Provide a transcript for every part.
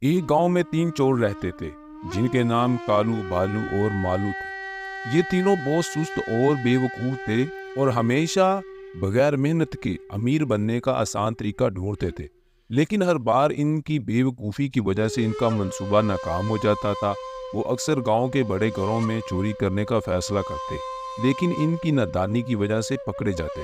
एक गांव में 3 चोर रहते थे जिनके नाम कालू, भालू और मालू थे। ये तीनों बहुत सुस्त और बेवकूफ थे और हमेशा बगैर मेहनत के अमीर बनने का आसान तरीका ढूंढते थे। लेकिन हर बार इनकी बेवकूफ़ी की वजह से इनका मंसूबा नाकाम हो जाता था। वो अक्सर गांव के बड़े घरों में चोरी करने का फैसला करते, लेकिन इनकी नादानी की वजह से पकड़े जाते।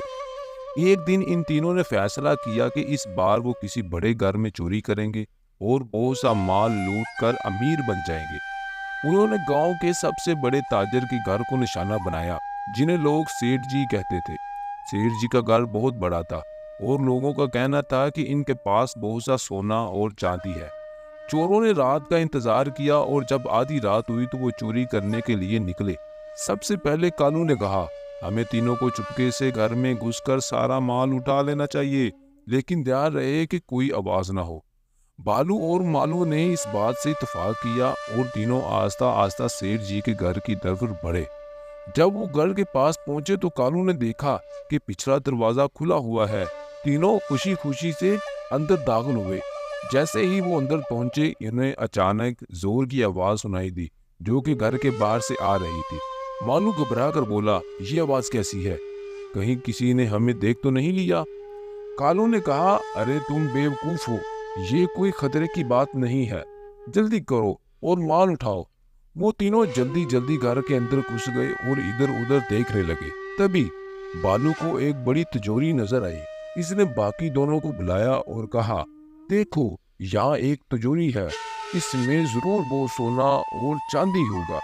एक दिन इन तीनों ने फैसला किया कि इस बार वो किसी बड़े घर में चोरी करेंगे और बहुत सा माल लूट कर अमीर बन जाएंगे। उन्होंने गांव के सबसे बड़े ताजर के घर को निशाना बनाया, जिन्हें लोग सेठ जी कहते थे। सेठ जी का घर बहुत बड़ा था और लोगों का कहना था कि इनके पास बहुत सा सोना और चांदी है। चोरों ने रात का इंतजार किया और जब आधी रात हुई तो वो चोरी करने के लिए निकले। सबसे पहले कालू ने कहा, हमें तीनों को चुपके से घर में घुसकर सारा माल उठा लेना चाहिए, लेकिन ध्यान रहे कि कोई आवाज ना हो। बालू और मालू ने इस बात से इत्तेफाक किया और तीनों आस्ता आस्ता सेठ जी के घर की तरफ बढ़े। जब वो घर के पास पहुंचे तो कालू ने देखा कि पिछला दरवाजा खुला हुआ है। तीनों खुशी खुशी से अंदर दाखिल हुए। जैसे ही वो अंदर पहुंचे, इन्हें अचानक जोर की आवाज सुनाई दी जो कि घर के बाहर से आ रही थी। मालू घबरा कर बोला, ये आवाज कैसी है? कहीं किसी ने हमें देख तो नहीं लिया? कालू ने कहा, अरे तुम बेवकूफ हो, ये कोई खतरे की बात नहीं है, जल्दी करो और माल उठाओ। वो तीनों जल्दी जल्दी घर के अंदर घुस गए और इधर उधर देखने लगे। तभी बालू को एक बड़ी तिजोरी नजर आई। इसने बाकी दोनों को बुलाया और कहा, देखो यहाँ एक तिजोरी है, इसमें जरूर वो सोना और चांदी होगा।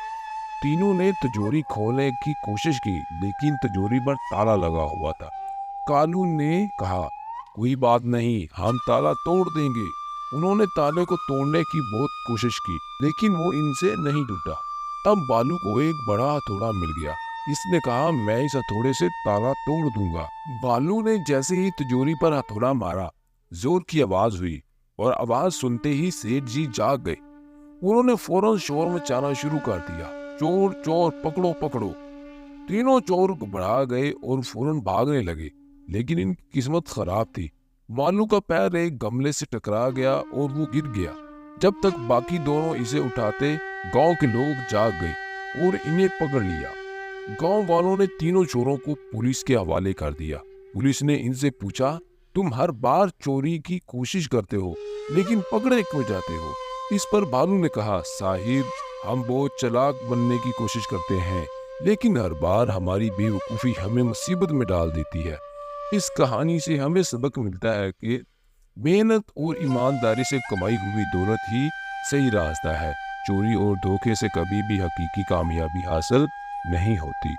तीनों ने तिजोरी खोलने की कोशिश की, लेकिन तिजोरी पर ताला लगा हुआ था। कालू ने कहा, कोई बात नहीं, हम ताला तोड़ देंगे। उन्होंने ताले को तोड़ने की बहुत कोशिश की, लेकिन वो इनसे नहीं टूटा। तब बालू को एक बड़ा हथौड़ा मिल गया। इसने कहा, मैं इस हथौड़े से ताला तोड़ दूंगा। बालू ने जैसे ही तिजोरी पर हथौड़ा मारा, जोर की आवाज हुई और आवाज सुनते ही सेठ जी जाग गए। उन्होंने फौरन शोर मचाना शुरू कर दिया, चोर चोर पकड़ो पकड़ो। तीनों चोर घबरा गए और फौरन भागने लगे, लेकिन इनकी किस्मत खराब थी। मालू का पैर एक गमले से टकरा गया और वो गिर गया। जब तक बाकी दोनों इसे उठाते, गांव के लोग जाग गए और इन्हें पकड़ लिया। गांव वालों ने तीनों चोरों को पुलिस के हवाले कर दिया। पुलिस ने इनसे पूछा, तुम हर बार चोरी की कोशिश करते हो, लेकिन पकड़े क्यों जाते हो? इस पर बालू ने कहा, साहिब, हम बहुत चालाक बनने की कोशिश करते हैं, लेकिन हर बार हमारी बेवकूफ़ी हमें मुसीबत में डाल देती है। इस कहानी से हमें सबक मिलता है कि मेहनत और ईमानदारी से कमाई हुई दौलत ही सही रास्ता है। चोरी और धोखे से कभी भी हकीकी कामयाबी हासिल नहीं होती।